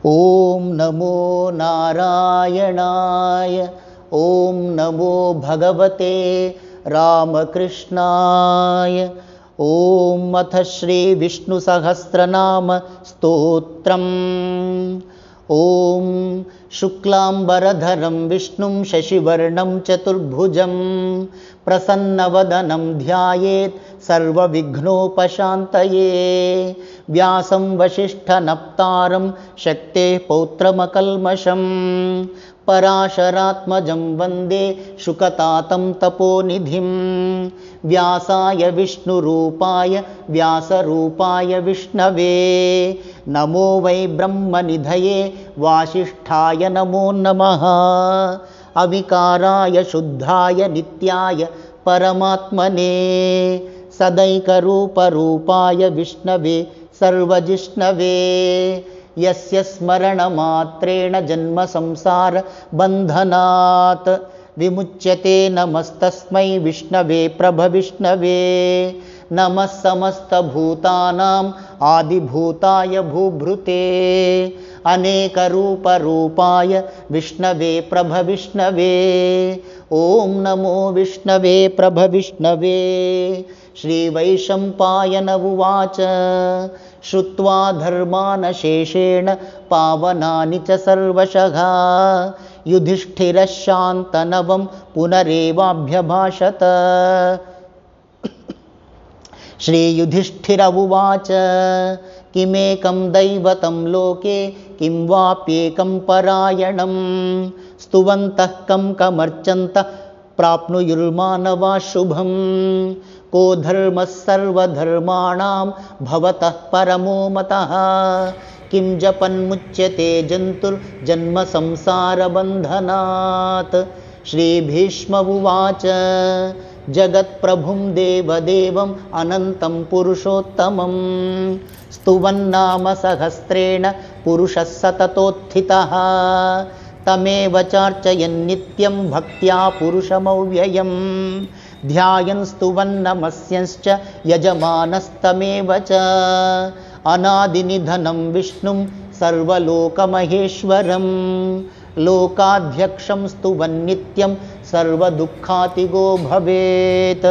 ओम नमो नारायणाय। ओम नमो भगवते रामकृष्णाय। ओम अथ श्री विष्णु सहस्रनाम स्तोत्रम्। ओम शुक्लांबरधरं विष्णुं शशिवर्णं चतुर्भुजं प्रसन्नवदनं ध्यायेत् सर्वविघ्नोपशान्तये। व्यासं वसिष्ठनप्तारं शक्तेः पौत्रमकल्मषं पराशरात्मजं वन्दे शुकतातं तपोनिधिं। व्यासाय विष्णुरूपाय व्यासरूपाय विष्णवे नमो वै ब्रह्मनिधये वासिष्ठाय नमो नमः। अविकाराय शुद्धाय नित्याय परमात्मने सदैकरूपरूपाय विष्णवे सर्वजिष्णवे। यस्य स्मरणमात्रेण जन्मसंसार बन्धनात् विमुच्यते नमस्तस्मै विष्णवे प्रभविष्णवे। नमः समस्तभूतानां आदिभूताय भूभृते अनेकरूपरूपाय विष्णवे प्रभविष्णवे। ओम नमो विष्णवे प्रभविष्णवे। श्रीवैशम्पायन उवाच श्रुत्वा धर्मानशेषेण पावनानि च सर्वशः युधिष्ठिरः शान्तनवं पुनरेवाभ्यभाषत। श्रीयुधिष्ठिर उवाच किमेकं दैवतं लोके किं वाप्येकं परायणं स्तुवन्तः कं कमर्चन्तः प्राप्नुयुर्मानवा शुभं। को धर्मः सर्वधर्माणां भवतः परमो मतः किं जपन्मुच्यते जन्तुर्जन्म संसारबन्धनात्। श्रीभीष्म उवाच जगत्प्रभुं देवदेवम् अनन्तं पुरुषोत्तमं स्तुवन्नाम सहस्रेण पुरुषः सततोत्थितः तमेव चार्चयन्नित्यं भक्त्या पुरुषमव्ययं ध्यायन् स्तुवन्नमस्यंश्च यजमानस्तमेव च। अनादिनिधनं विष्णुं सर्वलोकमहेश्वरं लोकाध्यक्षं स्तुवन्नित्यं सर्वदुःखातिगो भवेत्।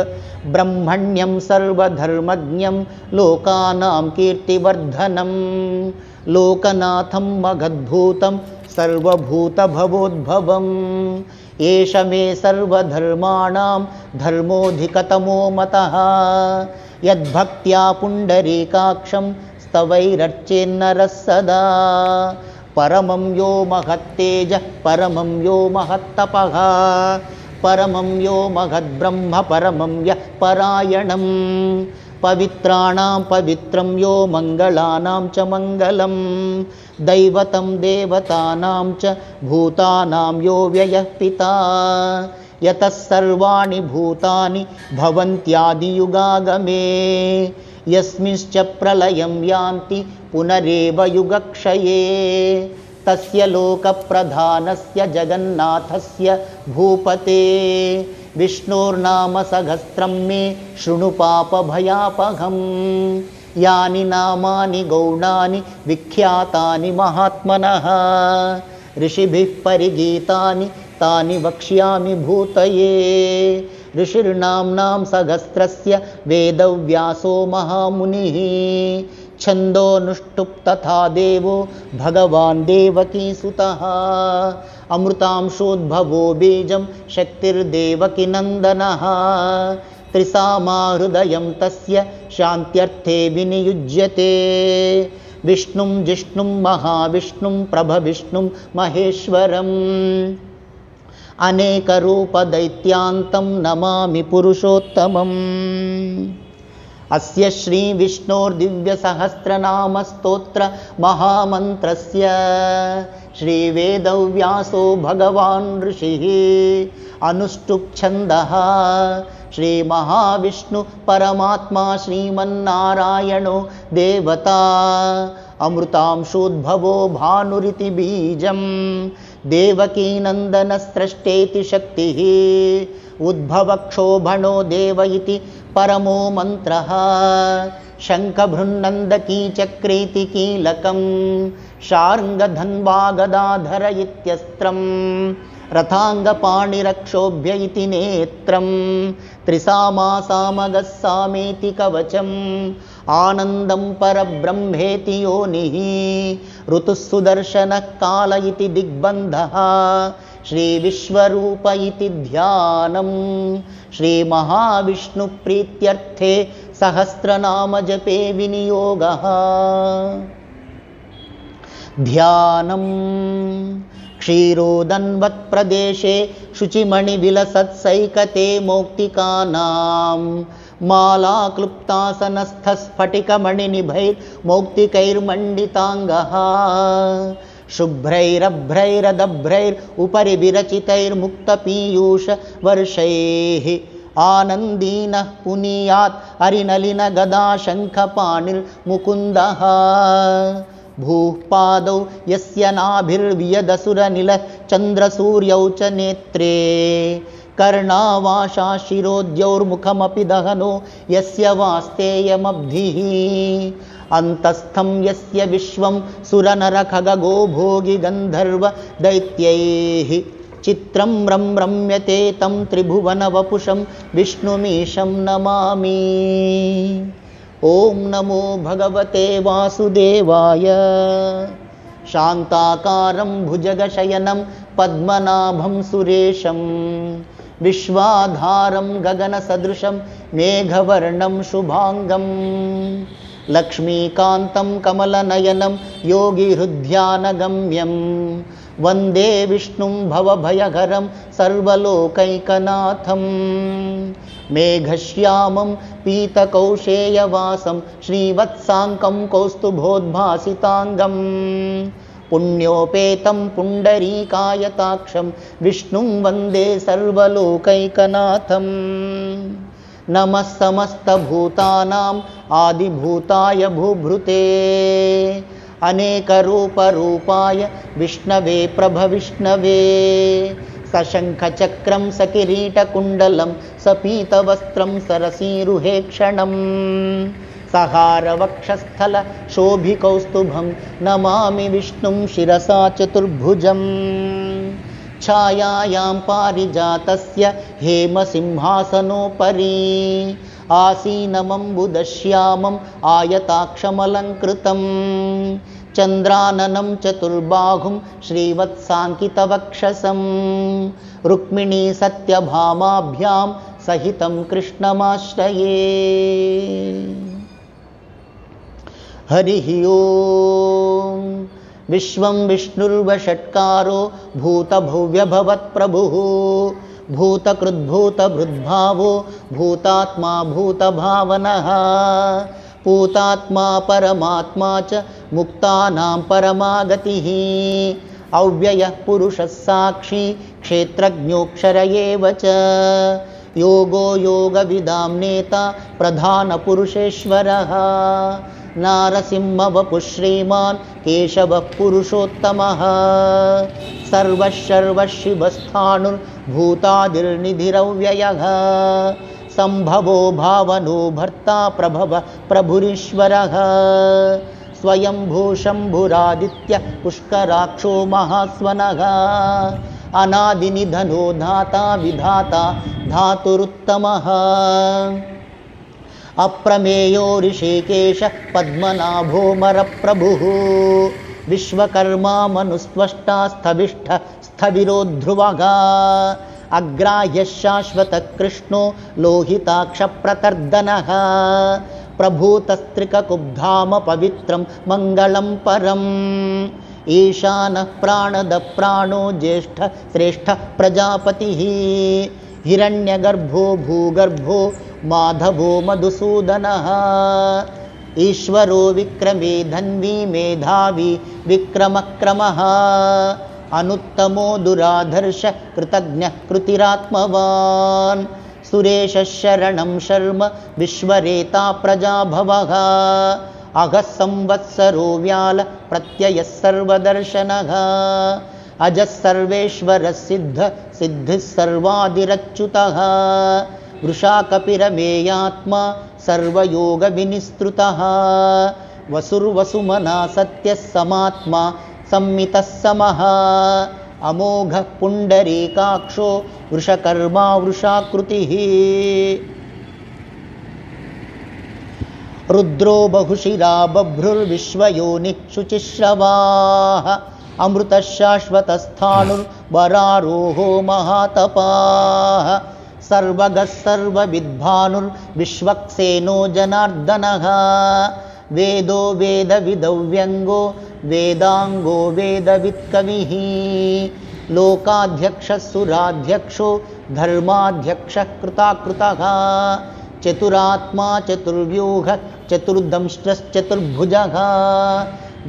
ब्रह्मण्यं सर्वधर्मज्ञं लोकानां कीर्तिवर्धनं लोकनाथं मगद्भूतं सर्वभूतभवोद्भवम्। एष मे सर्वधर्माणां धर्मोऽधिकतमो मतः यद्भक्त्या पुण्डरीकाक्षं स्तवैरर्चेन्नरः सदा। परमं यो महत्तेजः परमं यो महत्तपः परमं यो महद्ब्रह्म परमं यः परायणं पवित्राणां पवित्रं यो मङ्गलानां च मङ्गलं दैवतं देवतानां च भूतानां यो व्ययः पिता यतः सर्वाणि भूतानि भवन्त्यादियुगागमे यस्मिंश्च प्रलयं यान्ति पुनरेव युगक्षये तस्य लोकप्रधानस्य जगन्नाथस्य भूपते विष्णोर्नाम सहस्रं मे शृणु पापभयापहम्। यानि नामानि गौणानि विख्यातानि महात्मनः ऋषिभिः परिगीतानि तानि वक्ष्यामि भूतये। ऋषिर्नाम्नां सहस्रस्य वेदव्यासो महामुनिः छन्दोऽनुष्टुप् तथा देवो भगवान् देवकीसुतः अमृतांशोद्भवो बीजं शक्तिर्देवकीनन्दनः त्रिसामा हृदयं तस्य शान्त्यर्थे विनियुज्यते। विष्णुं जिष्णुं महाविष्णुं प्रभविष्णुं महेश्वरम् अनेकरूपदैत्यान्तं नमामि पुरुषोत्तमम्। अस्य श्रीविष्णोर्दिव्यसहस्रनामस्तोत्र महामन्त्रस्य श्रीवेदव्यासो भगवान् ऋषिः अनुष्टुप् श्रीमहाविष्णु परमात्मा श्रीमन्नारायणो देवता अमृतांशोद्भवो भानुरिति बीजं देवकीनन्दनस्रष्टेति शक्तिः उद्भवक्षोभणो देव इति परमो मन्त्रः शङ्खभृन्नन्दकी चक्रेति कीलकं शार्ङ्गधन्वा इत्यस्त्रं रथाङ्गपाणिरक्षोभ्य इति नेत्रं त्रिसामासामगः सामेति कवचम् आनन्दं परब्रह्मेति योनिः ऋतुः सुदर्शनः काल इति दिग्बन्धः श्रीविश्वरूप इति ध्यानं श्रीमहाविष्णुप्रीत्यर्थे सहस्रनामजपे विनियोगः ध्यानं क्षीरोदन्वत्प्रदेशे शुचिमणिविलसत्सैकते मौक्तिकानां मालाक्लुप्तासनस्थस्फटिकमणिनिभैर्मौक्तिकैर्मण्डिताङ्गः शुभ्रैरभ्रैरदभ्रैरुपरि विरचितैर्मुक्तपीयूषवर्षैः आनन्दीनः पुनीयात् हरिनलिनगदाशङ्खपाणिर्मुकुन्दः भूः पादौ यस्य नाभिर्वियदसुरनिलचन्द्रसूर्यौ च नेत्रे कर्णावाशा शिरोद्यौर्मुखमपि दहनो यस्य वास्तेयमब्धिः अन्तस्थं यस्य विश्वं सुरनरखगो भोगि गन्धर्व दैत्यैः चित्रं रम्यते तं त्रिभुवनवपुषं विष्णुमीशं नमामि। ॐ नमो भगवते वासुदेवाय। शान्ताकारं भुजगशयनं पद्मनाभं सुरेशं विश्वाधारं गगनसदृशं मेघवर्णं शुभांगं लक्ष्मीकान्तं कमलनयनं योगिहृद्यानगम्यं वन्दे विष्णुं भवभयहरं सर्वलोकैकनाथं मेघश्यामं पीतकौशेयवासं श्रीवत्साङ्कं कौस्तुभोद्भासिताङ्गं पुण्योपेतं पुण्डरीकायताक्षं विष्णुं वन्दे सर्वलोकैकनाथं नमः समस्तभूतानाम् आदिभूताय भूभृते अनेकरूपरूपाय विष्णवे प्रभविष्णवे सशङ्खचक्रं सकिरीटकुण्डलं सपीतवस्त्रं सरसीरुहेक्षणं सहारवक्षस्थलशोभिकौस्तुभं नमामि विष्णुं शिरसा चतुर्भुजं छायायां पारिजातस्य हेमसिंहासनोपरि आसीनमम्बुदश्यामम् आयताक्षमलङ्कृतं चन्द्राननं चतुर्बाहुं श्रीवत्साङ्कितवक्षसं रुक्मिणी सत्यभामाभ्यां सहितं कृष्णमाश्रये। हरिः ॐ। विश्वं विष्णुर्वषट्कारो भूतभव्यभवत्प्रभुः भूतकृद्भूतभृद्भावो भूतात्मा भूतभावनः पूतात्मा परमात्मा च मुक्तानां परमागतिः अव्ययः पुरुषः साक्षी क्षेत्रज्ञोऽक्षर एव च योगो योगविदां नेता प्रधानपुरुषेश्वरः नारसिंहवपुः श्रीमान् केशवः पुरुषोत्तमः सर्वशिवस्थाणुर्भूतादिर्निधिरव्ययः सम्भवो भावनो भर्ता प्रभव प्रभुरीश्वरः स्वयंभू शम्भुरादित्य पुष्कराक्षो महास्वनः अनादिनिधनो धाता विधाता धातुरुत्तमः अप्रमेयो ऋषिकेश पद्मनाभोमरप्रभुः विश्वकर्मा मनुस्त्वष्टा स्थविष्ठ स्थविरो ध्रुवः अग्राह्यः शाश्वतः कृष्णो लोहिताक्षप्रतर्दनः प्रभूतस्त्रिककुब्धाम पवित्रं मङ्गलं परम् ईशानः प्राणदः प्राणो ज्येष्ठ श्रेष्ठ प्रजापतिः हिरण्यगर्भो भूगर्भो माधवो मधुसूदनः ईश्वरो विक्रमे धन्वी मेधावी विक्रमक्रमः अनुत्तमो दुराधर्ष कृतज्ञः कृतिरात्मवान् सुरेशः शरणं शर्म विश्वरेता प्रजाभवः अघः संवत्सरो व्याल प्रत्ययः सर्वदर्शनः अजः सर्वेश्वरः सिद्ध सिद्धिः सर्वादिरच्युतः वृषाकपिरमेयात्मा सर्वयोगविनिस्तृतः వసుర్వసుమనా సత్యः సమాత్మా సంమితः సమః అమోఘ పుండరీకాక్షో వృషకర్మా వృషాకృతిః రుద్రో బహుశిరా బభ్రుర్విశ్వయోనిః శుచిశ్రవాః అమృతః శాశ్వతస్థాణుర్వరారోహో మహాతపాః సర్వగः సర్వవిద్భానుర్విశ్వక్సేనో జనార్దనః వేదో వేదవిదవ్యంగో వేదాంగో వేదవిత్కవిః లోకాధ్యక్షः సురాధ్యక్షో ధర్మాధ్యక్షः కృతాకృతః చతురాత్మా చతుర్వ్యూహ చతుర్దంష్ట్రశ్చతుర్భుజః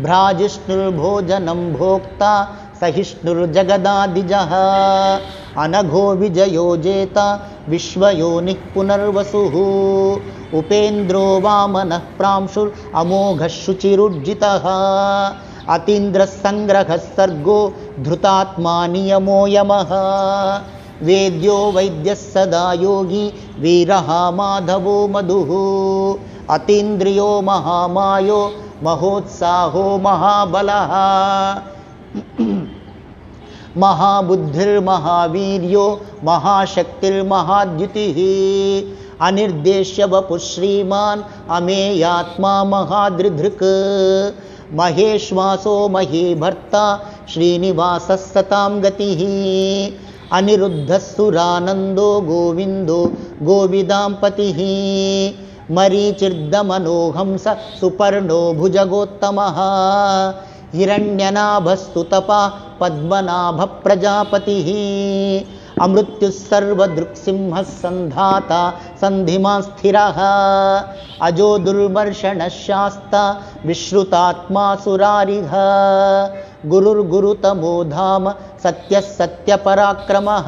భ్రాజిష్ణుర్భోజనం భోక్తా సహిష్ణుర్జగదాదిజః అనఘో విజయో జేత విశ్వయోనిః పునర్వసుః ఉపేంద్రో వామనః ప్రాంశుర్ అమోఘః శుచిరుజ్జితః అతీంద్రः సంగ్రహः సర్గో ధృతాత్మా నియమో యమః వేద్యో వైద్యः సదా యోగి వీరః మాధవో మధుః అతీంద్రియో మహామాయో మహోత్సాహో మహాబలః మహాబుద్ధిర్మహావీర్యో మహాశక్తిర్మహాద్యుతిః అనిర్దేశ్య వపుః శ్రీమాన్ అమేయాత్మా మహాదృధృక్ మహేశ్వాసో మహీభర్తా శ్రీనివాసः సతాం గతిః అనిరుద్ధः సురానందో గోవిందో గోవిదాంపతిః మరీచిర్దమనోహంస సుపర్ణో భుజగోత్తమః హిరణ్యనాభస్తుతపా పద్మనాభ ప్రజాపతిః అమృత్యుః సర్వదృక్సింహः సంధాతా సంధిమాన్ స్థిరః అజో దుర్మర్షణः శాస్తా విశ్రుతాత్మా సురారిః గురుర్గురుతమో ధామ సత్యः సత్యపరాక్రమః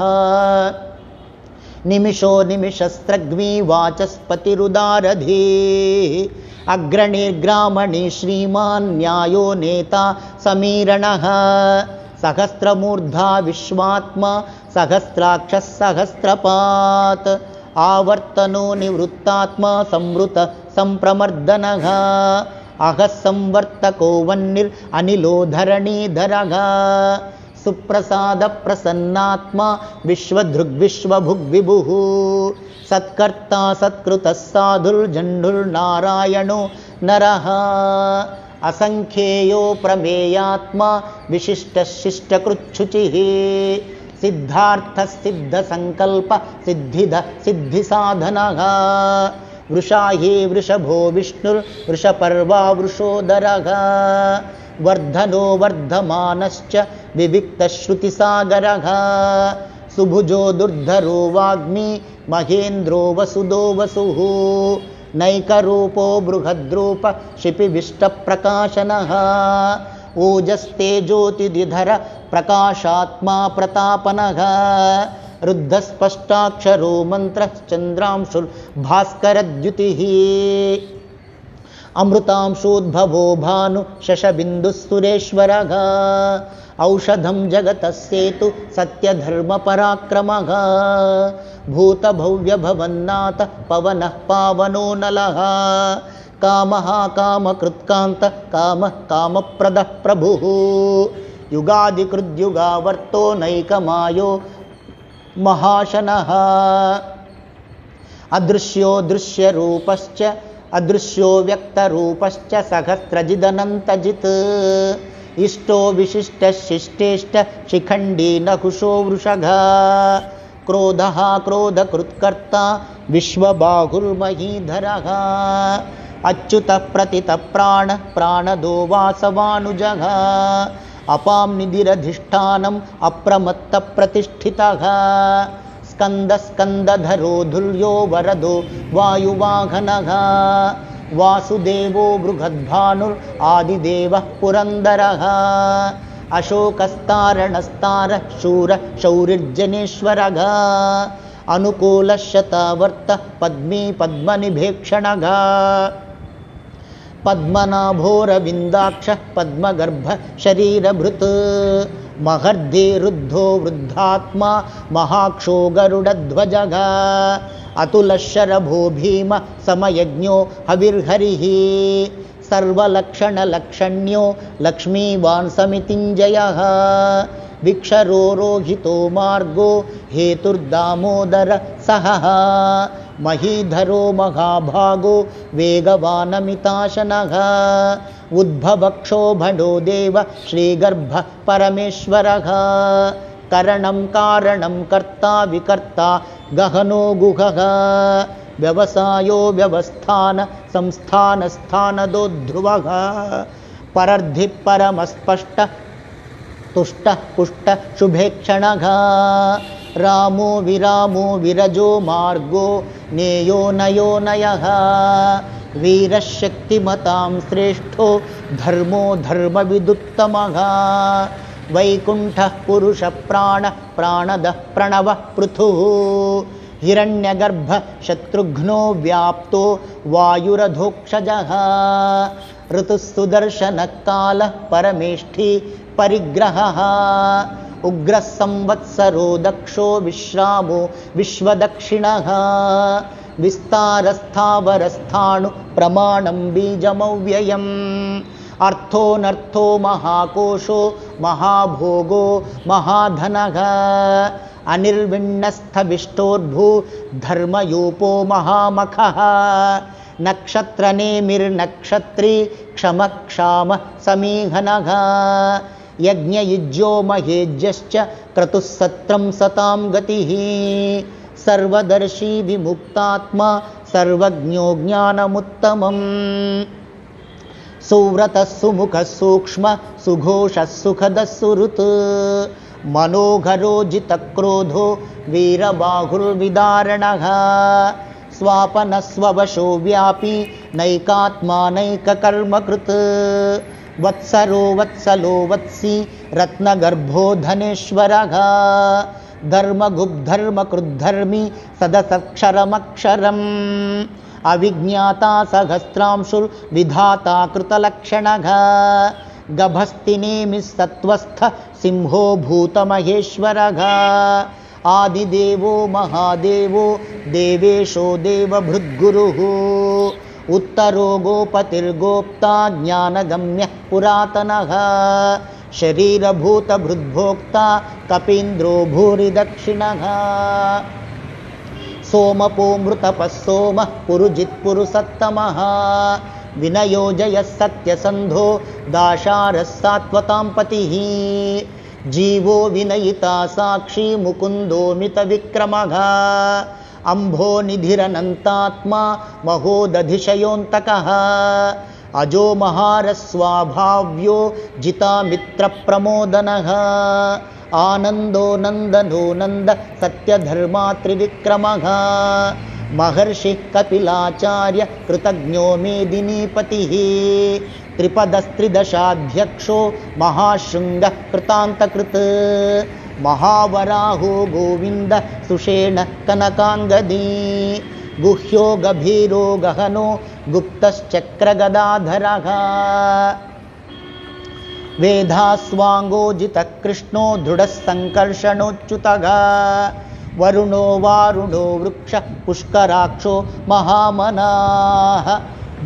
నిమిషో నిమిషస్త్రగ్వీ వాచస్పతిరుదారధీః అగ్రణీర్గ్రామణీ శ్రీమాన్ న్యాయో నేతా సమీరణః సహస్రమూర్ధా విశ్వాత్మా సహస్రాక్షः సహస్రపాత్ ఆవర్తనో నివృత్తాత్మా సంవృత సంప్రమర్దనః అహః సంవర్తకో వన్నిర్ అనిలో ధరణీధరః సుప్రసాద ప్రసన్నాత్మా విశ్వధృగ్విశ్వభుగ్విభుః సత్కర్తా సత్కృతః సాధుర్జంఢుర్నారాయణో నరః అసంఖ్యేయో ప్రమేయాత్మా విశిష్టः శిష్టకృచ్ఛుచిః సిద్ధార్థः సిద్ధసంకల్ప సిద్ధిద సిద్ధిసాధనః వృషాహి వృషభో విష్ణుర్ వృషపర్వా వృషోదరః వర్ధనో వర్ధమానశ్చ వివిక్తశ్రుతిసాగరః సుభుజో దుర్ధరో వాగ్మి మహేంద్రో వసుదో వసుః నైకరూపో బృహద్రూప శిపివిష్టప్రకాశనః ఓజస్తేజోతిధిధర ప్రకాశాత్మా ప్రతాపనః రుద్ధస్పష్టాక్షరో మంత్రశ్చంద్రాంశుర్భాస్కరద్యుతిః అమృతాంశోద్భవో భాను శశబిందుఃసురేశ్వరః ఔషధం జగతస్సేతు సత్యధర్మపరాక్రమః భూతభవ్యభవన్నాథ పవనః పావనో నలః కామః కామకృత్కాంత కామః కామప్రదః ప్రభుః యుగాదికృద్యుగావర్తో నైకమాయో మహాశనః అదృశ్యో దృశ్యరూపశ్చ అదృశ్యో వ్యక్తరూపశ్చ సహస్రజిదనంతజిత్ ఇష్టో విశిష్ట శిష్టేష్ట శిఖండీ నకుశో వృషఘ క్రోధః క్రోధకృత్కర్త విశ్వబాహుర్మహీధరః అచ్యుతః ప్రతితః ప్రాణః ప్రాణదో వాసవానుజః అపాం నిధిరధిష్ఠానం అప్రమత్త ప్రతిష్ఠితః స్కందస్కందధరో ధుల్యో వరదో వాయువాహనః వాసుదేవో బృహద్భానుర్ ఆదిదేవః పురందరః అశోకస్తారణస్తారః శూర శౌరిర్జనేశ్వరః అనుకూలః శతావర్తః పద్మీ పద్మనిభేక్షణః పద్మనాభోరవిందాక్షః పద్మగర్భ శరీరభృత్ మహర్ధి రుద్ధో వృద్ధాత్మా మహాక్షో గరుడధ్వజః అతులశరభో భీమ సమయజ్ఞో హవిర్హరిః सर्वलक्षणलक्षण्यो लक्ष्मीवान् समितिञ्जयः विक्षरो रोहितो मार्गो हेतुर्दामोदर सहः महीधरो महाभागो वेगवानमिताशनः उद्भवक्षोभणो देव श्रीगर्भ परमेश्वरः करणं कारणं कर्ता विकर्ता गहनो गुहः व्यवसायो व्यवस्थान संस्थान स्थानदोध्रुवः परर्धि परमस्पष्ट तुष्ट पुष्ट शुभेक्षणः रामो विरामो विरजो मार्गो नेयो नयो नयः वीरशक्तिमतां श्रेष्ठो धर्मो धर्मविदुत्तमः वैकुण्ठः पुरुष प्राण प्राणदः प्रणवः पृथुः हिरण्यगर्भ शत्रुघ्नो व्याप्तो वायुरधोक्षजः ऋतुस्सुदर्शनकालः परमेष्ठी परिग्रहः उग्रः संवत्सरो दक्षो विश्रामो विश्वदक्षिणः विस्तारस्थावरस्थाणु प्रमाणं बीजमव्ययम् अर्थोऽनर्थो महाकोशो महाभोगो महाधनः अनिर्विण्णस्थविष्टोर्भू धर्मयूपो महामखः नक्षत्रनेमिर्नक्षत्री क्षमक्षाम समीहनः यज्ञयुज्यो महेज्यश्च क्रतुः सत्रं सतां गतिः सर्वदर्शी विमुक्तात्मा सर्वज्ञो ज्ञानमुत्तमम् सुव्रतः सुमुखः सूक्ष्म सुघोषः सुखदः सुहृत् मनोहरो जितक्रोधो वीरबाहुर्विदारणः स्वापनस्ववशो व्यापी नैकात्मानैककर्मकृत् वत्सरो वत्सलो वत्सी रत्नगर्भो धनेश्वरः धर्मगुब्धर्मकृद्धर्मी सदसक्षरमक्षरम् अविज्ञाता सहस्रांशुर्विधाता कृतलक्षणः गभस्तिनेमिः सत्त्वस्थ सिंहो भूतमहेश्वरः आदिदेवो महादेवो देवेशो देवभृद्गुरुः उत्तरो गोपतिर्गोप्ता ज्ञानगम्यः पुरातनः शरीरभूतभृद्भोक्ता कपीन्द्रो भूरिदक्षिणः सोमपो मृतपः सोमः पुरुजित्पुरुसत्तमः विनयो जयः सत्यसन्धो दाशारः सात्वतां पतिः जीवो विनयिता साक्षी मुकुन्दो मितविक्रमः अम्भो निधिरनन्तात्मा महोदधिशयोऽन्तकः अजो महारस्वाभाव्यो जितामित्रप्रमोदनः आनन्दो नन्दनो नन्द सत्यधर्मा त्रिविक्रमः महर्षिः कपिलाचार्य कृतज्ञो मेदिनीपतिः त्रिपदस्त्रिदशाध्यक्षो महाशृङ्गः कृतान्तकृत् महावराहो गोविन्द सुषेण कनकाङ्गदी गुह्यो गभीरो गहनो गुप्तश्चक्रगदाधरः वेधास्वाङ्गोजितः कृष्णो दृढः सङ्कर्षणोच्युतः वरुणो वारुणो वृक्षः पुष्कराक्षो महामनाः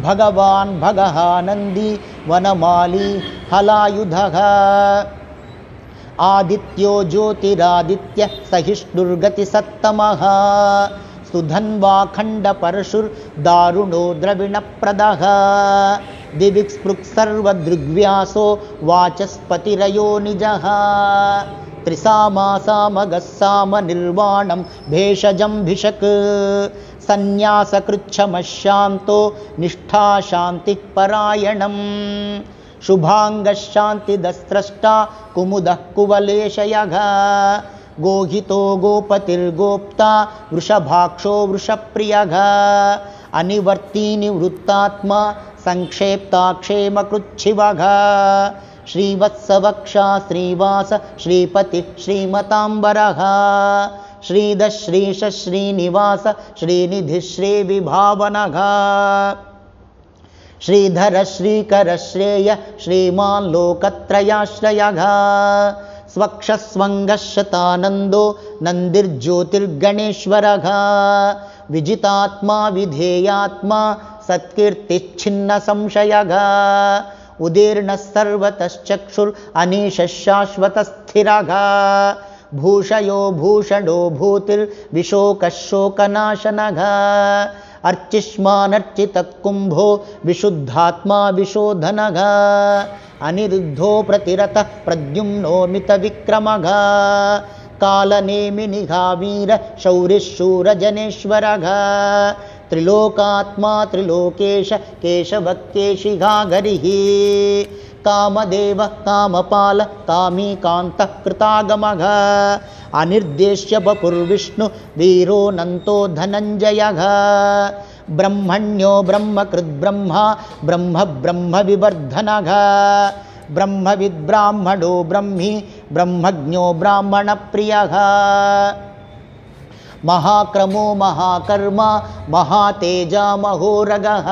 भगवान् भगः नन्दी वनमाली हलायुधः आदित्यो ज्योतिरादित्यः सहिष्णुर्गतिसत्तमः सुधन्वाखण्डपरशुर्दारुणो द्रविणप्रदः दिविक्स्पृक्सर्वदृग्व्यासो वाचस्पतिरयो निजः त्रिसामासामगः सामनिर्वाणं भेषजं भिषक् सन्न्यासकृच्छमशान्तो निष्ठा शान्तिः परायणम् शुभाङ्गशान्तिदस्त्रष्टा कुमुदः कुवलेशयः गोहितो गोपतिर्गोप्ता वृषभाक्षो वृषप्रियः अनिवर्ती निवृत्तात्मा संक्षेप्ताक्षेमकृच्छिवः श्रीवत्सवक्षा श्रीवास श्रीपतिः श्रीमताम्बरः श्रीधः श्रीश श्रीनिवास श्रीनिधिः श्रीविभावनः श्रीधर श्रीकर श्रेय श्रीमान् लोकत्रयाश्रयः स्वक्षस्वङ्गशतानन्दो नन्दिर्ज्योतिर्गणेश्वरः विजितात्मा विधेयात्मा సత్కీర్తిచ్ఛిన్న సంశయః ఉదీర్ణః సర్వతశ్చక్షుర్ అనీశः శాశ్వతः స్థిరః భూషయో భూషణో భూతిర్ విశోకః శోకనాశనః అర్చిష్మానర్చితః కుంభో విశుద్ధాత్మా విశోధనః అనిరుద్ధో ప్రతిరతః ప్రద్యుమ్నో మిత విక్రమః కాలనేమి నిఘావీర శౌరిశూరజనేశ్వరః త్రిలోకాత్మా త్రిలోకేశ కేశవక్కేశిఘాగరిః కామదేవ కామపాల కామీ కాంతః కృతాగమః అనిర్దేశ్య బపుర్విష్ణు వీరోనంతో ధనంజయః బ్రహ్మణ్యో బ్రహ్మకృద్ బ్రహ్మ బ్రహ్మ బ్రహ్మ వివర్ధనః బ్రహ్మవిద్ బ్రాహ్మణో బ్రహ్మీ బ్రహ్మజ్ఞో బ్రాహ్మణ ప్రియః మహాక్రమో మహాకర్మ మహాతేజా మహోరగః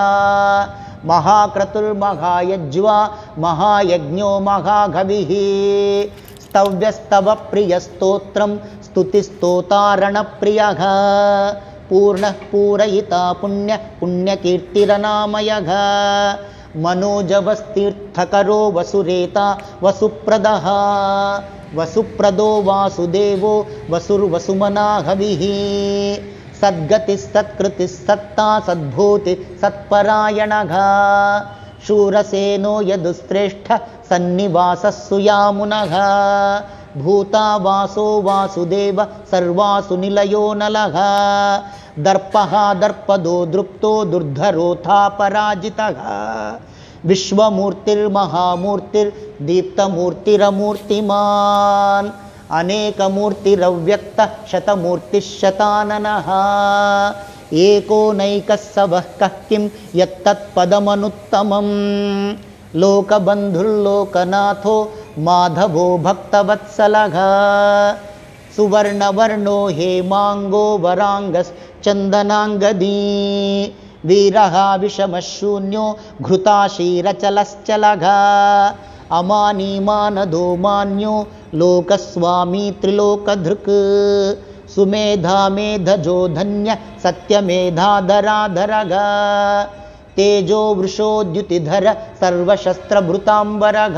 మహాక్రతుర్మహాయజ్వా మహాయజ్ఞో మహాగవిః స్తవ్యస్తవ ప్రియస్తోత్రం స్తుతిస్తోతారణ ప్రియః పూర్ణః పూరయితా పుణ్య పుణ్యకీర్తిరనామయః మనోజవస్తీర్థకరో వసురేతా వసుప్రదః వసుప్రదో వాసుదేవో వసుర్వసుమనా హవిః సద్గతిః సత్కృతిః సత్తా సద్భూతి సత్పరాయణః శూరసేనో యదుశ్రేష్ఠ సన్నివాసः సుయామునః భూతావాసో వాసుదేవ సర్వాసు నిలయో నలః దర్పః దర్పదో దృప్తో దుర్ధరోథా పరాజితః విశ్వమూర్తిర్మహామూర్తిర్ దీప్తమూర్తిరమూర్తిమాన్ అనేకమూర్తిరవ్యక్త శతమూర్తిశతాననః ఏకోనైకः సవః కః కిం యత్తత్పదమనుత్తమం లోకబంధుర్లోకనాథో మాధవో భక్తవత్సలః సువర్ణవర్ణో హేమాంగో వరాంగశ్చందనాంగదీ వీరః విషమశూన్యో ఘృతాశీరచలశ్చలః అమానీమానదో మాన్యో లోకస్వామీ త్రిలోకధృక్ సుమేధా మేధజో ధన్య సత్యమేధాధరాధరః తేజో వృషోద్యుతిధర సర్వశస్త్రభృతాంబరః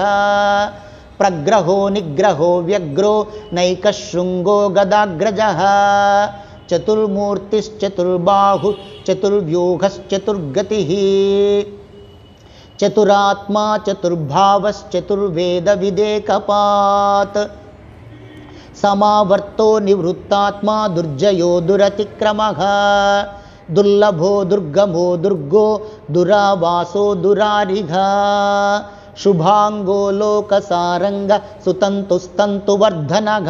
ప్రగ్రహో నిగ్రహో వ్యగ్రో నైకశృంగో గదాగ్రజః చతుర్మూర్తిశ్చతుర్బాహు చతుర్వ్యూహశ్చతుర్గతిః చతురాత్మా చతుర్భావశ్చతుర్వేద విదేకపాత్ సమావర్తో నివృత్తాత్మా దుర్జయో దురతిక్రమః దుర్లభో దుర్గమో దుర్గో దురావాసో దురారిఘ శుభాంగో లోకసారంగ సుతంతుస్తంతువర్ధనః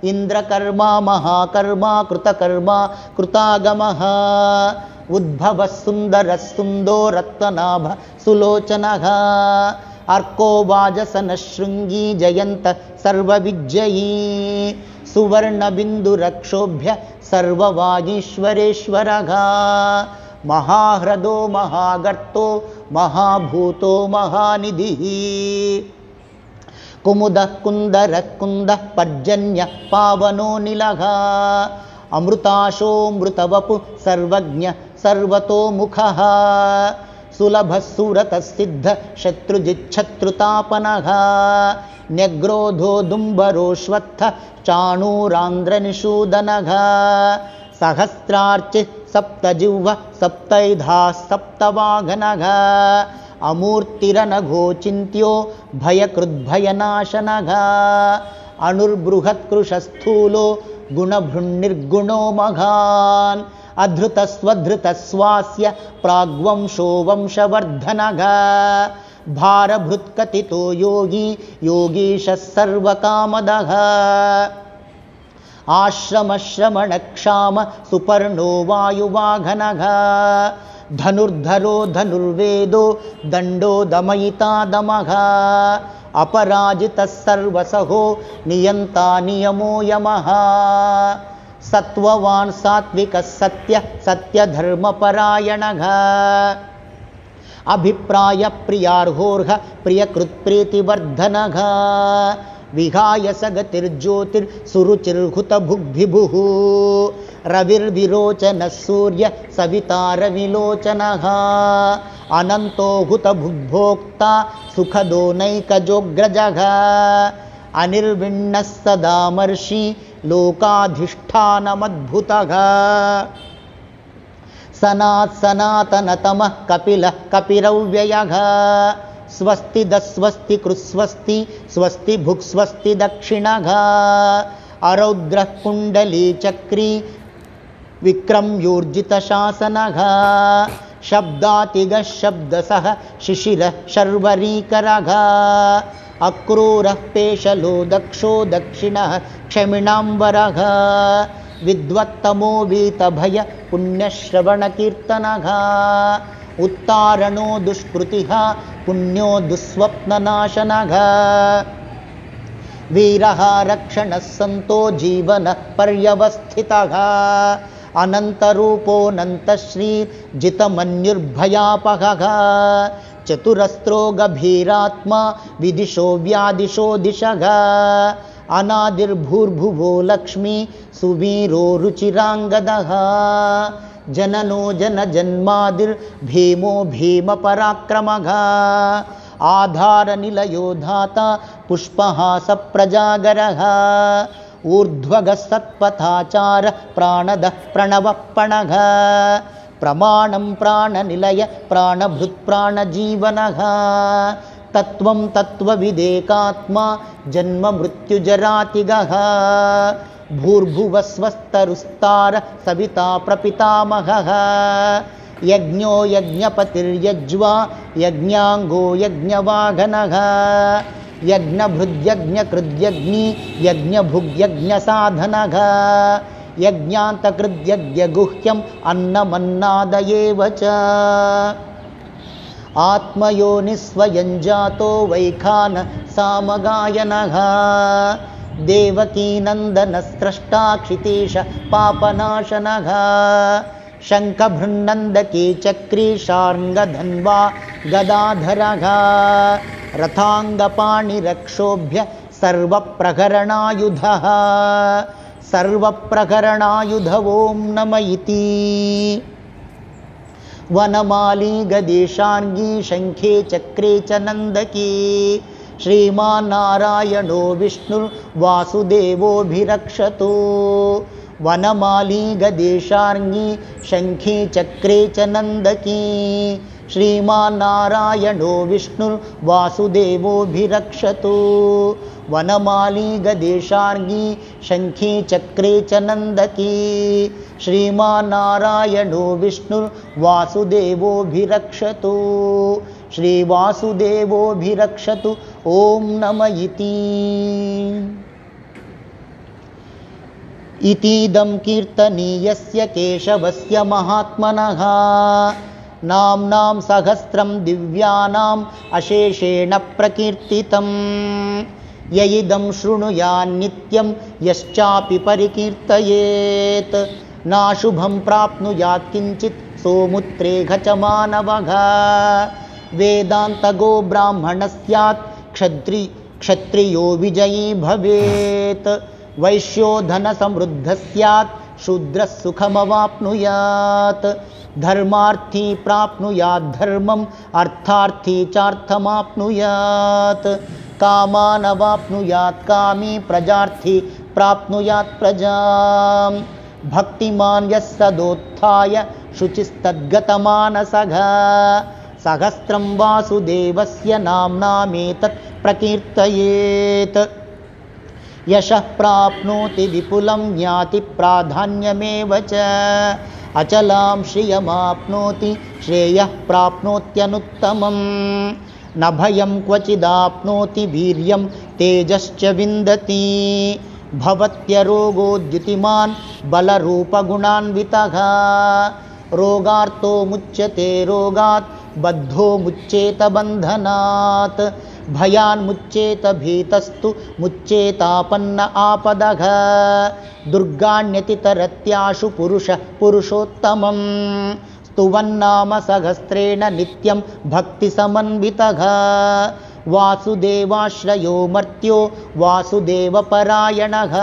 ఇంద్రకర్మ మహాకర్మ కృతకర్మ కృతాగమః ఉద్భవః సుందరః సుందో రత్ననాభ సులోచనః అర్కో వాజసనః శృంగీ జయంత సర్వవిజ్జయీ సువర్ణబిందురక్షోభ్య సర్వవాగీశ్వరేశ్వరః మహాహ్రదో మహాగర్తో మహాభూతో మహానిధిః కుముదః కుందరః కుందః పర్జన్య పావనో నిలః అమృతాశోమృతవపు సర్వజ్ఞ సర్వతోముఖః సులభः సురతः సిద్ధ శత్రుజిచ్ఛత్రుతాపనః న్యగ్రోధో దుంబరోశ్వత్థ చాణూరాంధ్రనిషూదనః సహస్రార్చి సప్తజిహ్వ సప్తైధాः సప్తవాహనః అమూర్తిరనఘోచింత్యో భయకృద్భయనాశనః అణుర్బృహత్కృశస్థూలో గుణభృన్నిర్గుణో మఘాన్ అధృతస్వధృతస్వాస్య ప్రాగ్వంశో వంశవర్ధనః భారభృత్కతితో యోగి యోగీశः సర్వకామదః ఆశ్రమశ్రమణక్షామ సుపర్ణో వాయువాఘనః ధనుర్ధరో ధనుర్వేదో దండో దమయితా దమః అపరాజితः సర్వసహో నియంతా నియమో యమః సత్వవాన్ సాత్వికः సత్య సత్యధర్మపరాయణః అభిప్రాయ ప్రియార్హోర్హ ప్రియకృత్ప్రీతివర్ధనః విహాయ సగతిర్జ్యోతిర్సురుచిర్హుతభుగ్భిభుః రవిర్విరోచన సూర్య సవితారవిలోచనః అనంతో హుత భుగ్భోక్త సుఖదో నైకజోగ్రజః అనిర్విణ్ణః సదామర్షి లోకాధిష్టానమద్భుతః సనాతనతమః కపిలః కపిరవ్యయః స్వస్తి దస్వస్తి కృస్వస్తి స్వస్తి భుక్స్వస్తి దక్షిణః అరౌద్రః కుండలీ చక్రీ విక్రమ్యూర్జిత శాసనః శబ్దాతిగః శబ్దసః శిశిరః శర్వరీకరః అక్రూరః పేషలో దక్షో దక్షిణః క్షమిణాంబరః విద్వత్తమో వీతభయ పుణ్యశ్రవణకీర్తనః ఉత్తారణో దుష్కృతిః పుణ్యో దుస్వప్ననాశనః వీరః రక్షణః సంతో జీవన పర్యవస్థితః అనంతరూపోऽనంతశ్రీర్జితమన్యుర్భయాపహః చతురస్త్రో గభీరాత్మా విదిశో వ్యాదిశో దిశః అనాదిర్భూర్భువో లక్ష్మీ సువీరో రుచిరాంగదః జననో జనజన్మాదిర్భీమో భీమపరాక్రమః ఆధారనిలయో ధాత పుష్పహాస ప్రజాగరః ఊర్ధ్వగः సత్పథాచార ప్రాణదః ప్రణవఃపణః ప్రమాణం ప్రాణనిలయ ప్రాణభృత్ ప్రాణజీవనః తత్వం తత్వవిదేకాత్మా జన్మ మృత్యుజరాతిగః భూర్భువస్వస్తరుస్తార సవితా ప్రపితామహః యజ్ఞో యజ్ఞపతిర్యజ్వా యజ్ఞాంగో యజ్ఞవాగనః యజ్ఞభృద్యజ్ఞకృద్యజ్ఞీ యజ్ఞభుగ్యజ్ఞసాధనః యజ్ఞాంతకృద్యజ్ఞగుహ్యం అన్నమన్నాదయేవ చ ఆత్మయోనిస్వయంజాతో వైఖాన సామగాయనః దేవకీనందనస్రష్టా క్షితీశ పాపనాశనః శంఖభృన్నందకీ చక్రీ శార్ంగధన్వా గదాధరః రథాంగపాణిరక్షోభ్య సర్వప్రకరణాయుధః సర్వప్రకరణాయుధ ఓం నమ ఇతి వనమాలీ గదేశాంగీ శంఖే చక్రే చ నందకీ శ్రీమాన్నారాయణో విష్ణుర్వాసుదేవోభిరక్షతు వనమాలీ గదేశాంగీ శంఖే చక్రే చ నందకీ శ్రీమాన్నారాయణో విష్ణుర్వాసుదేవోభిరక్షతు వనమాలీ గదేశాంగీ శంఖే చక్రే చ నందకీ శ్రీమాన్నారాయణో విష్ణుర్వాసుదేవోభిరక్షతు శ్రీవాసుదేవోభిరక్షతు ఓం నమ ఇతి ఇతీదం కీర్తనీయస్య కేశవస్య మహాత్మనః నామ్నాం సహస్రం దివ్యానాం అశేషేణ ప్రకీర్తితం యయిదం శృణుయాన్నిత్యం యశ్చాపి పరికీర్తయేత్ నాశుభం ప్రాప్నుయాత్ కించిత్ సోముత్రేఘ చ మానవః వేదాంతగో బ్రాహ్మణ స్యాత్ క్షత్రియో విజయీ భవేత్ వైశ్యో ధన సమృద్ధ స్యాత్ శూద్రః సుఖమవాప్నుయాత్ ధర్మార్థీ ప్రాప్నుయాత్ ధర్మం అర్థార్థీ చార్థమాప్నుయాత్ కామానవాప్నుయాత్ కామీ ప్రజార్థీ ప్రాప్నుయాత్ ప్రజాం భక్తిమాన్ యః సదోత్థాయ శుచిస్తద్గతమానసః సహస్రం వాసుదేవస్య నామ్నామేతత్ ప్రకీర్తయేత్ యశః ప్రాప్నోతి విపులం జ్ఞాతి ప్రాధాన్యమేవ చ అచలాం శ్రియమాప్నోతి శ్రేయః ప్రాప్నోత్యనుత్తమం న భయం క్వచిదాప్నోతి వీర్యం తేజశ్చ విందతి భవత్యరోగోద్యుతిమాన్ బలరూపగుణాన్వితః రోగార్తో ముచ్యతే రోగాత్ బద్ధో ముచ్యేత బంధనాత్ భయాన్ముచ్యేత భీతస్తు ముచ్యేతాపన్న ఆపదః దుర్గాణ్యతితరత్యాశు పురుషోత్తమం స్తువన్నామ సహస్రేణ నిత్యం భక్తి సమన్వితః వాసుదేవాశ్రయో మర్త్యో వాసుదేవపరాయణః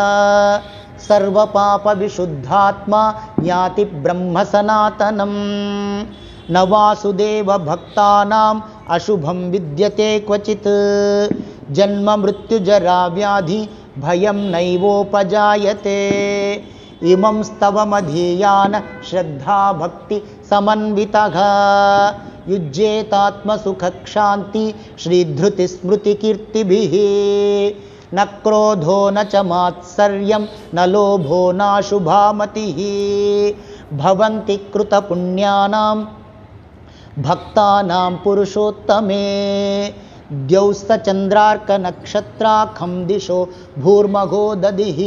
सर्वपापविशुद्धात्मा ज्ञाति ब्रह्म सनातनं न वासुदेव भक्तानाम् अशुभं विद्यते क्वचित् जन्म मृत्युजरा व्याधि भयं नैवोपजायते इमं स्तवमधीयान श्रद्धा भक्ति समन्वितः युज्येतात्मसुखक्षान्ति श्रीधृतिस्मृतिकीर्तिभिः न क्रोधो न च मात्सर्यं न लोभो नाशुभा मतिः भवन्ति कृतपुण्यानां भक्तानां पुरुषोत्तमे द्यौस्तचन्द्रार्कनक्षत्राखं दिशो भूर्मघो दधिः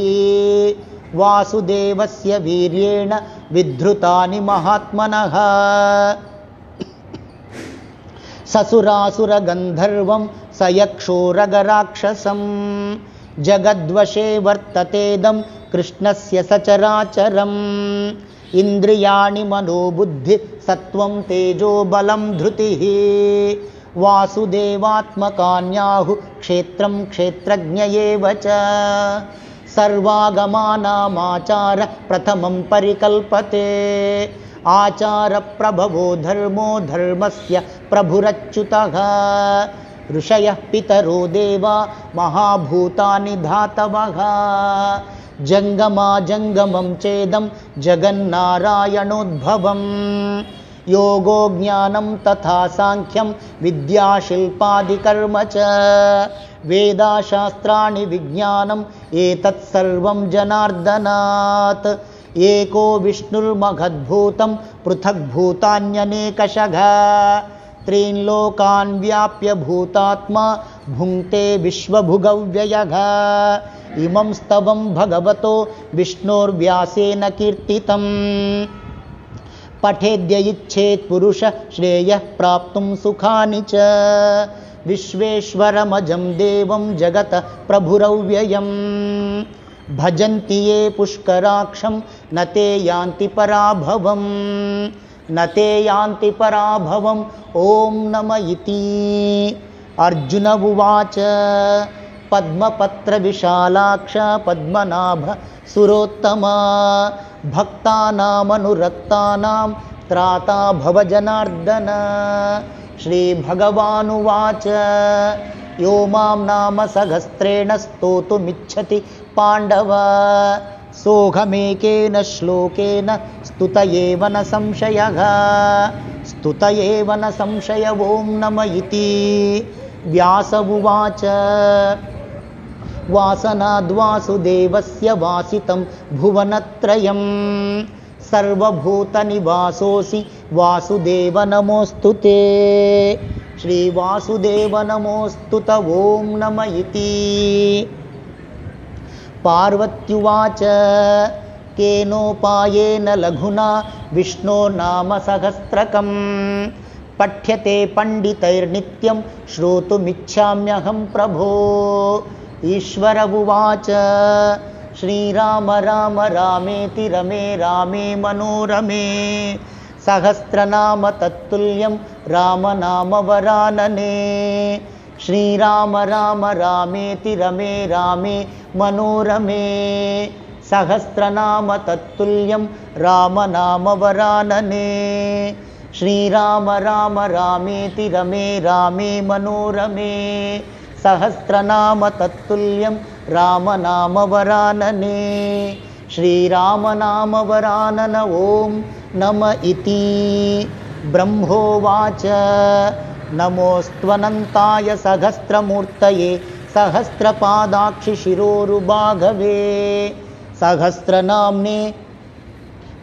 वासुदेवस्य वीर्येण विधृतानि महात्मनः ससुरासुरगन्धर्वं सयक्षोरगराक्षसं जगद्वशे वर्ततेदं कृष्णस्य सचराचरम् इन्द्रियाणि मनोबुद्धि सत्वं तेजो बलं धृतिः वासुदेवात्मकान्याहु क्षेत्रं क्षेत्रज्ञ एव च सर्वागमानामाचार प्रथमं परिकल्पते आचार प्रभवो धर्मो धर्मस्य प्रभुरच्युतः ऋषयः पितरो देवा महाभूतानि धातवः जङ्गमाजङ्गमं चेदं जगन्नारायणोद्भवम् योगो ज्ञानं तथा सांख्यं विद्याशिल्पादिकर्म च वेदाशास्त्राणि विज्ञानम् एतत् सर्वं जनार्दनात् एको विष्णुर्महद्भूतं पृथग्भूतान्यनेकशः त्रीन् लोकान् व्याप्य भूतात्मा भुङ्क्ते विश्वभुगव्ययः इमं स्तवं भगवतो विष्णोर्व्यासेन कीर्तितम् पठेद्य इच्छेत् पुरुष श्रेयः प्राप्तुं सुखानि च विश्वेश्वरमजं देवं जगत प्रभुरव्ययम् भजन्ति ये पुष्कराक्षं न ते यान्ति पराभवम् न ते यान्ति पराभवम् ॐ नम इति अर्जुन उवाच पद्मपत्रविशालाक्ष पद्मनाभ सुरोत्तमा भक्तानामनुरक्तानां त्राता भव जनार्दन श्रीभगवानुवाच यो मां नाम सहस्रेण स्तोतुमिच्छति पाण्डव सोऽहमेकेन श्लोकेन स्तुत एव न संशयः स्तुत एव न संशय ॐ नम इति व्यास उवाच वासनाद्वासुदेवस्य वासितं भुवनत्रयं सर्वभूतनिवासोऽसि वासुदेव नमोऽस्तु ते श्रीवासुदेव नमोऽस्तु त ॐ नम इति पार्वत्युवाच केनोपायेन लघुना विष्णो नाम सहस्रकं पठ्यते पण्डितैर्नित्यं श्रोतुमिच्छाम्यहं प्रभो ईश्वर उवाच श्रीराम राम रामेति रमे रामे मनोरमे सहस्रनाम तत्तुल्यं रामनाम वरानने श्रीराम राम रामेति रमे रामे मनोरमे सहस्रनाम तत्तुल्यं रामनाम वरानने श्रीराम राम रामेति रमे रामे मनोरमे सहस्रनाम तत्तुल्यं रामनाम वरानने श्रीराम नाम वरानन ॐ नम इति ब्रह्मोवाच नमोऽस्त्वनन्ताय सहस्रमूर्तये सहस्रपादाक्षि शिरोरुबाघवे सहस्रनाम्ने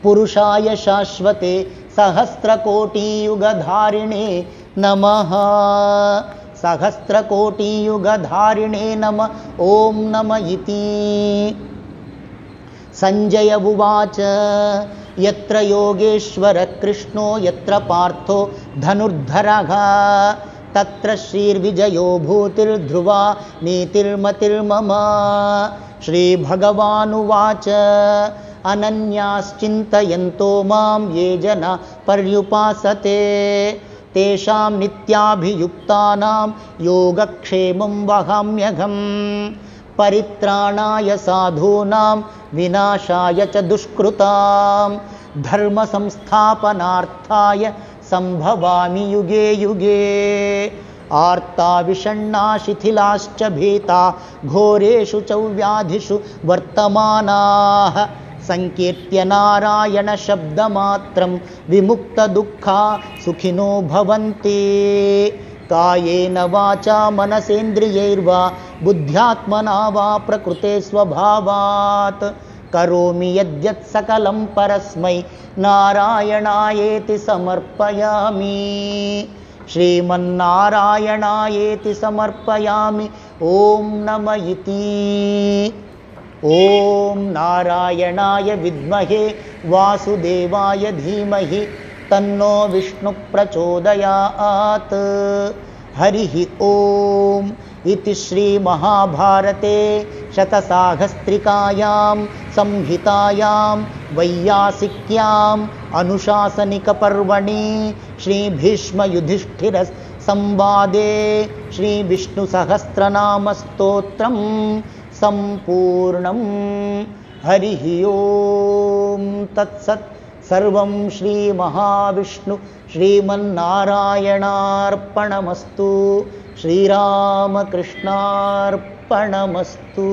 पुरुषाय शाश्वते सहस्रकोटियुगधारिणे नमः सहस्रकोटियुगधारिणे नम ॐ नम इति संजय उवाच यत्र योगेश्वर कृष्णो यत्र पार्थो धनुर्धरः तत्र श्रीर्विजयो भूतिर्ध्रुवा नीतिर्मतिर्मम श्रीभगवानुवाच अनन्याश्चिन्तयन्तो मां ये जना पर्युपासते तेषां नित्याभियुक्तानां योगक्षेमं वहाम्यहम् परित्राणाय साधूनां विनाशाय च दुष्कृतां धर्म संस्थापनार्थाय संभवामि युगे युगे आर्ता विषण्णा शिथिलाश्च भीता घोरेषु च व्याधिषु वर्तमानाः संकीर्त्य नारायण शब्दमात्रं विमुक्तदुःखा सुखिनो भवन्ति कायेन वाचा मनसेन्द्रियैर्वा बुद्ध्यात्मना वा प्रकृते स्वभावात् करोमि यद्यत् सकलं परस्मै नारायणायेति समर्पयामि श्रीमन्नारायणायेति समर्पयामि ॐ नमः इति ॐ नारायणाय विद्महे वासुदेवाय धीमहि तन्नो विष्णु प्रचोदयात् हरिः ॐ इति श्रीमहाभारते शतसाहस्रिकायां संहितायां वैयासिक्याम् अनुशासनिकपर्वणि श्रीभीष्मयुधिष्ठिरसंवादे श्रीविष्णुसहस्रनामस्तोत्रं सम्पूर्णं हरिः ॐ तत्सत् सर्वं श्रीमहाविष्णु श्रीमन्नारायणार्पणमस्तु श्रीरामकृष्णार्पणमस्तु।